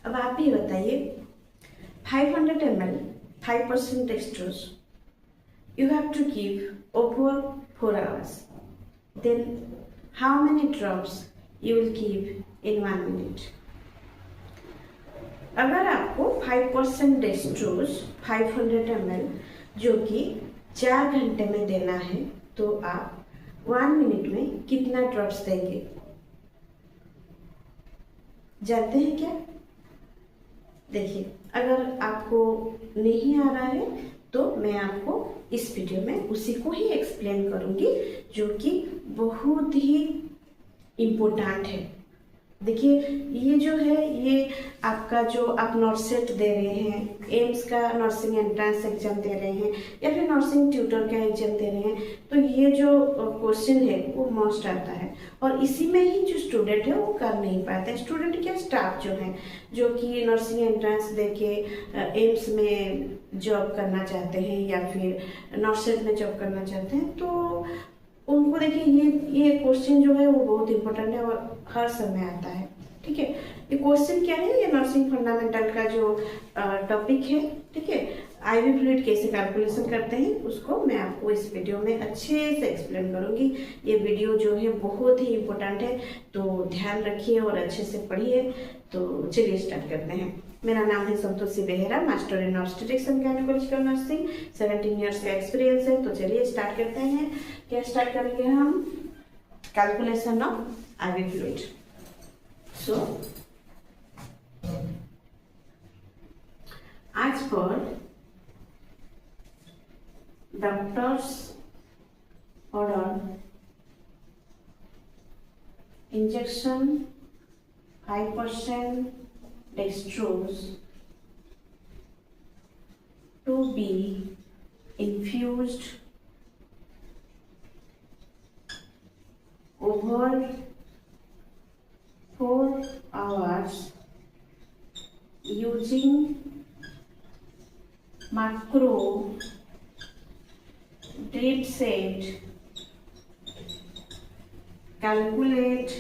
अब आप ये बताइए 500 ml 5% dextrose you have to give over 4 hours. Then how many drops you will give in 1 minute? अगर आपको 5% डेक्सट्रोज 500 ml जो कि 4 घंटे में देना है तो आप 1 मिनट में कितना ड्रॉप्स देंगे जानते हैं क्या? देखिए, अगर आपको नहीं आ रहा है तो मैं आपको इस वीडियो में उसी को ही एक्सप्लेन करूंगी जो कि बहुत ही इम्पोर्टेंट है। देखिए, ये जो है ये आपका जो आप नर्सेट दे रहे हैं, एम्स का नर्सिंग एंट्रेंस एग्जाम दे रहे हैं या फिर नर्सिंग ट्यूटर का एग्जाम दे रहे हैं, तो ये जो क्वेश्चन है वो मस्ट आता है और इसी में ही जो स्टूडेंट है वो कर नहीं पाते। स्टूडेंट क्या, स्टाफ जो है जो कि नर्सिंग एंट्रेंस दे के एम्स में जॉब करना चाहते हैं या फिर नर्सेट में जॉब करना चाहते हैं, तो उनको देखिए ये क्वेश्चन जो है वो बहुत इंपॉर्टेंट है और हर समय आता है। ठीक है, ये क्वेश्चन क्या है, ये नर्सिंग फंडामेंटल का जो टॉपिक है। ठीक है, आईवी फ्लूइड कैसे कैलकुलेशन करते हैं उसको मैं आपको इस वीडियो में अच्छे से एक्सप्लेन करूंगी। ये वीडियो जो है बहुत ही इम्पोर्टेंट है, तो ध्यान रखिए और अच्छे से पढ़िए। तो चलिए स्टार्ट करते हैं। मेरा नाम है Santoshi Behera, master in obstetrics and gynaecological nursing, 17 years का एक्सपीरियंस है। तो चलिए स्टार्ट करते हैं। क्या स्टार्ट करेंगे हम? Calculation of IV fluid. So आज पर doctor's order injection 5% dextrose to be infused over 4 hours using macro drip set. Calculate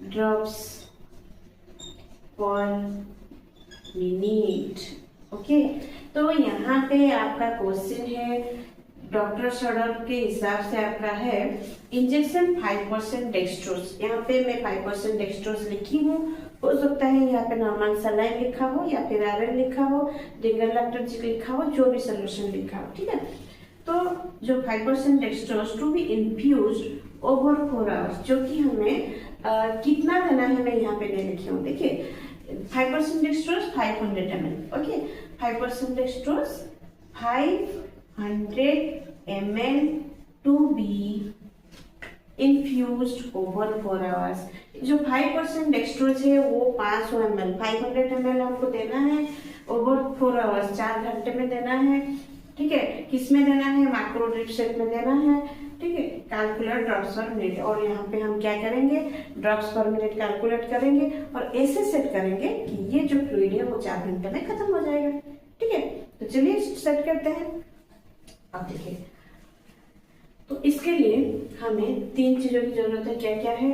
drops per minute. Okay, तो यहाँ पे आपका क्वेश्चन है, डॉक्टर ऑर्डर के हिसाब से आपका है इंजेक्शन 5% डेक्सट्रोज। यहाँ पे मैं 5% डेक्सट्रोज लिखी हूँ, हो सकता है यहाँ पे नॉर्मल सलाइन लिखा हो या फिर आयरन लिखा हो, डिंगरलैक्टोजिक लिखा हो, जो भी सोल्यूशन लिखा हो। ठीक है, तो जो 5% dextrose to be infused over 4 hours, जो कि हमें कितना देना है मैं यहाँ पे नहीं लिखी हूँ। देखिए, 5% dextrose 500 ml। Okay, 5% dextrose 500 ml to be infused over 4 hours. जो 5% डेक्सट्रोज है वो 500 ml 500 ml हमको देना है ओवर 4 आवर्स, 4 घंटे में देना है। ठीक है, किस में देना है? मैक्रो ड्रिप सेट में देना है। ठीक है, कैलकुलेट ड्रॉप्स पर मिनट, और यहाँ पे हम क्या करेंगे? ड्रॉप्स पर मिनट कैलकुलेट करेंगे और ऐसे सेट करेंगे कि ये जो फ्लूइड है वो 4 घंटे में खत्म हो जाएगा। ठीक है, तो चलिए सेट करते हैं। अब देखिए, तो इसके लिए हमें 3 चीजों की जरूरत है। क्या क्या है?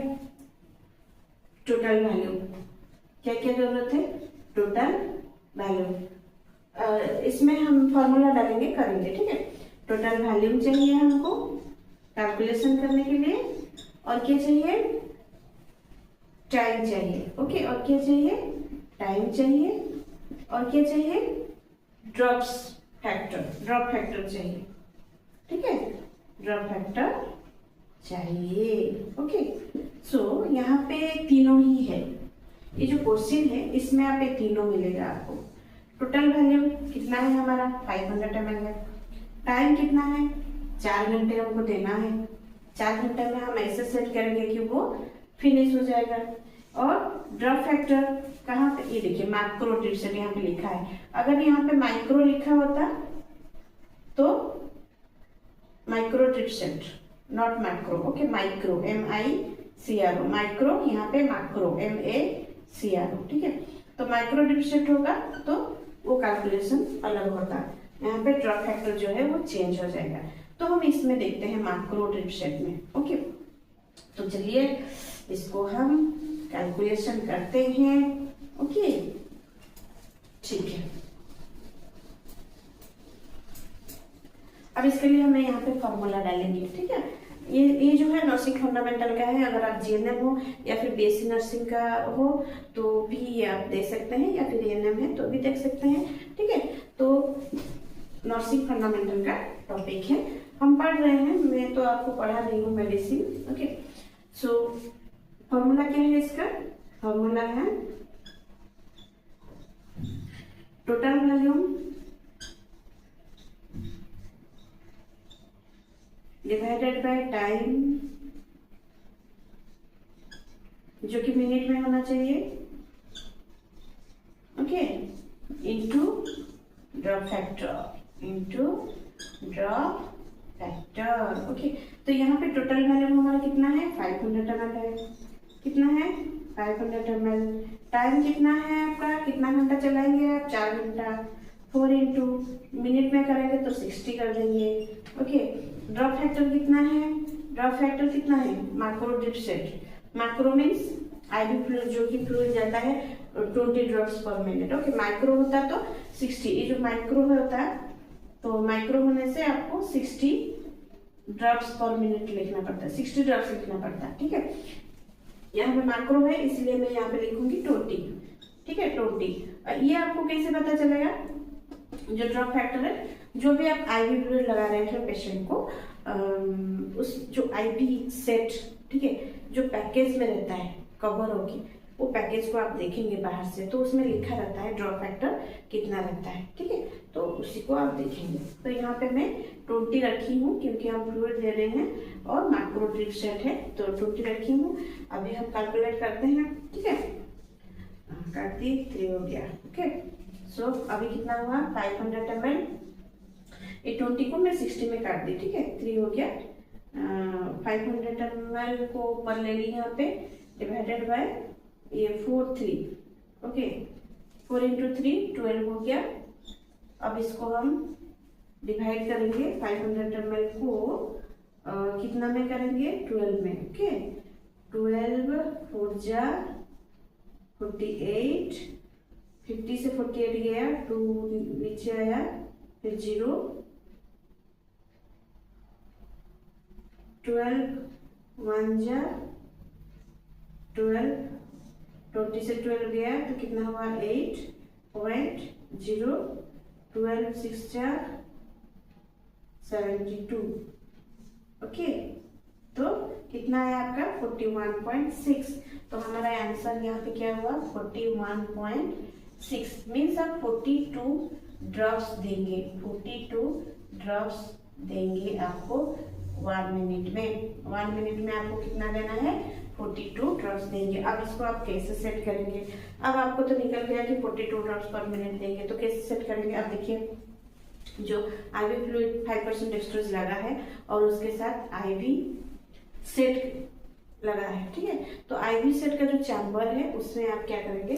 Total value. क्या क्या जरूरत है? Total value. इसमें हम फॉर्मूला डालेंगे, करेंगे। ठीक है, टोटल वैल्यूम चाहिए हमको कैलकुलेशन करने के लिए, और क्या चाहिए? टाइम चाहिए। ओके, और क्या चाहिए? टाइम चाहिए, और क्या चाहिए? ड्रॉप फैक्टर चाहिए। ठीक है, ड्रॉप फैक्टर चाहिए। ओके, सो यहाँ पे तीनों ही है। ये जो क्वेश्चन है इसमें आप ये तीनों मिलेगा आपको। टोटल वैल्यू कितना है हमारा? 500 ml है। टाइम कितना है? 4 घंटे हमको देना है। 4 घंटे में हम ऐसे सेट करेंगे कि वो फिनिश हो जाएगा। और ड्रॉप फैक्टर कहाँ पे? ये देखिए, मैक्रो ड्रिप सेट यहाँ पे लिखा है। अगर यहाँ पे माइक्रो लिखा होता तो micro drip set, not macro. Okay, micro, MICRO, micro, यहाँ पे मैक्रो, MACRO। ठीक है, तो माइक्रो ड्रिप सेट होगा तो वो कैलकुलेशन अलग होता है। यहाँ पे ड्रॉप फैक्टर जो है वो चेंज हो जाएगा। तो हम इसमें देखते हैं मैक्रो ड्रिप सेट में। ओके, तो चलिए इसको हम कैलकुलेशन करते हैं। ओके, ठीक है। अब इसके लिए हमें यहाँ पे फॉर्मूला डालेंगे, ठीक है। ये जो है नर्सिंग फंडामेंटल का है। अगर आप जीएनएम हो या फिर बीएससी नर्सिंग का हो तो भी ये आप दे सकते हैं, या फिर एएनएम है तो भी देख सकते हैं, ठीक है। तो नर्सिंग फंडामेंटल का टॉपिक है, हम पढ़ रहे हैं। मैं तो आपको पढ़ा रही हूँ मेडिसिन। ओके, सो फॉर्मूला क्या है इसका? फॉर्मूला है total volume divided by time, जो कि मिनट में होना चाहिए, okay, into drop factor, into drop factor. Okay, तो यहाँ पे टोटल वॉल्यूम हमारा कितना है? 500 ml है। कितना है? 500 ml। टाइम कितना है आपका? कितना घंटा चलाएंगे आप? 4 घंटा। 4 इंटू मिनट में करेंगे तो 60 कर देंगे। ओके, ड्रॉप फैक्टर कितना है? ड्रॉप फैक्टर कितना है? मैक्रो डिफसेट। मैक्रो मीन्स आईवी फ्लूइड, जो कि फ्लूइड जाता है 20 ड्रॉप्स पर मिनट। ओके, माइक्रो होता है तो 60। ये जो माइक्रो होता है तो माइक्रो होने से आपको 60 ड्रॉप्स पर मिनट लिखना पड़ता है, 60 ड्रॉप्स लिखना पड़ता है, ठीक है। यहाँ पे मैक्रो है इसलिए मैं यहाँ पे लिखूंगी 20, ठीक है, 20। ये आपको कैसे पता चलेगा? जो ड्रॉप फैक्टर है, जो भी आप आईवी फ्लूइड लगा रहे हैं पेशेंट को, उस जो आईवी सेट, ठीक है, जो पैकेज में रहता है कवर होगी, वो पैकेज को आप देखेंगे बाहर से तो उसमें लिखा रहता है ड्रॉप फैक्टर कितना रहता है, ठीक है। तो उसी को आप देखेंगे। तो यहाँ पे मैं 20 रखी हूँ क्योंकि हम फ्लूइड दे रहे हैं और मैक्रो ड्रिप सेट है तो 20 रखी हूँ। अभी हम कैलकुलेट करते हैं, ठीक है। कर दी, 3 हो गया। ओके, सो अभी कितना हुआ? 500 ml। ये 20 को मैं 60 में काट दी, ठीक है, 3 हो गया। 500 ml को ऊपर ले ली यहाँ पे, डिवाइडेड बाय ये 4 3। ओके, 4 इंटू 3 12 हो गया। अब इसको हम डिवाइड करेंगे 500 ml को कितना में करेंगे? 12 में। ओके, 12 4 जा 48, 50 से 48 गया, 2 नीचे आया, फिर 0, 12 1 जा 12, 20 से 12 गया तो कितना हुआ? 8.0, 12 6 जा 72। ओके, तो कितना है आपका? 41.6। तो हमारा आंसर यहाँ पे क्या हुआ? 41.6 मीन्स आप 42 ड्रॉप्स देंगे, 42 ड्रॉप्स देंगे आपको 1 मिनट में। 1 मिनट में आपको कितना देना है? 42 ड्रॉप्स देंगे। अब इसको आप कैसे सेट करेंगे? अब आपको तो निकल गया कि 42 ड्रॉप्स पर मिनट देंगे, तो कैसे सेट करेंगे? अब देखिए, जो आईवी फ्लूइड 5% डेक्सट्रोज लगा है और उसके साथ आईवी सेट लगा है, ठीक है। तो आईवी सेट का जो चैम्बर है उसमें आप क्या करेंगे?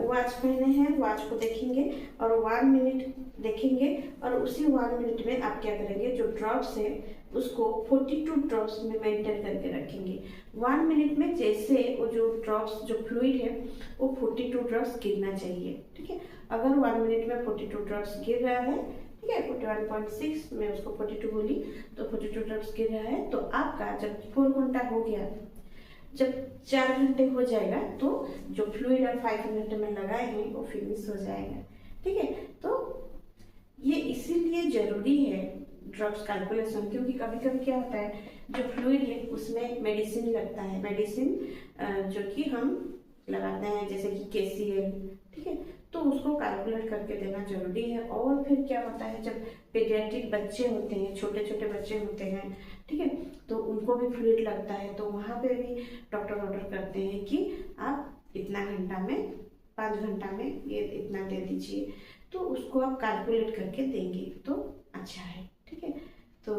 वॉच पहने हैं, वॉच को देखेंगे और 1 मिनट देखेंगे और उसी 1 मिनट में आप क्या करेंगे? जो ड्रॉप्स है उसको 42 ड्रॉप्स में मेंटेन करके रखेंगे। 1 मिनट में जैसे वो जो ड्रॉप्स, जो फ्लूइड है वो 42 ड्रॉप्स गिरना चाहिए, ठीक है। अगर 1 मिनट में 42 ड्रॉप्स गिर रहा है, ठीक है, 41.6 में उसको 42 बोली तो 42 ड्रॉप्स गिर रहा है, तो आपका जब 4 घंटा हो गया, जब 4 घंटे हो जाएगा तो जो फ्लूइड और 500 में लगाए हैं वो फिनिश हो जाएगा, ठीक है। तो ये इसीलिए जरूरी है ड्रग्स कैलकुलेशन, क्योंकि कभी कभी क्या होता है, जो फ्लूइड है उसमें मेडिसिन लगता है, मेडिसिन जो कि हम लगाते हैं जैसे कि KCL, ठीक है, तो उसको कैलकुलेट करके देना जरूरी है। और फिर क्या होता है, जब पीडियाट्रिक बच्चे होते हैं, छोटे छोटे बच्चे होते हैं, ठीक है, तो उनको भी फ्लूइड लगता है, तो वहाँ पे भी डॉक्टर ऑर्डर करते हैं कि आप इतना घंटा में, 5 घंटा में ये इतना दे दीजिए, तो उसको आप कैलकुलेट करके देंगे तो अच्छा है, ठीक है। तो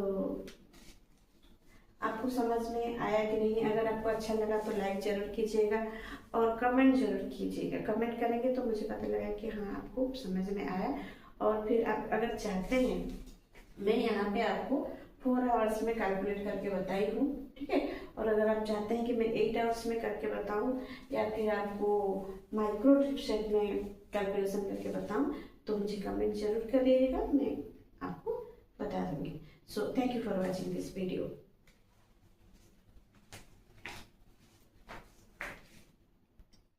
आपको समझ में आया कि नहीं? अगर आपको अच्छा लगा तो लाइक जरूर कीजिएगा और कमेंट जरूर कीजिएगा। कमेंट करेंगे तो मुझे पता लगा कि हाँ आपको समझ में आया। और फिर आप अगर चाहते हैं, मैं यहाँ पे आपको 4 आवर्स में कैलकुलेट करके बताई हूँ, ठीक है। और अगर आप आप चाहते हैं कि मैं 8 आवर्स में करके बताऊं या फिर आपको माइक्रो ड्रिप सेट में कैलकुलेशन करके बताऊं, तो मुझे कमेंट जरूर करिएगा, मैं आपको बता दूंगी। So thank you for watching this video.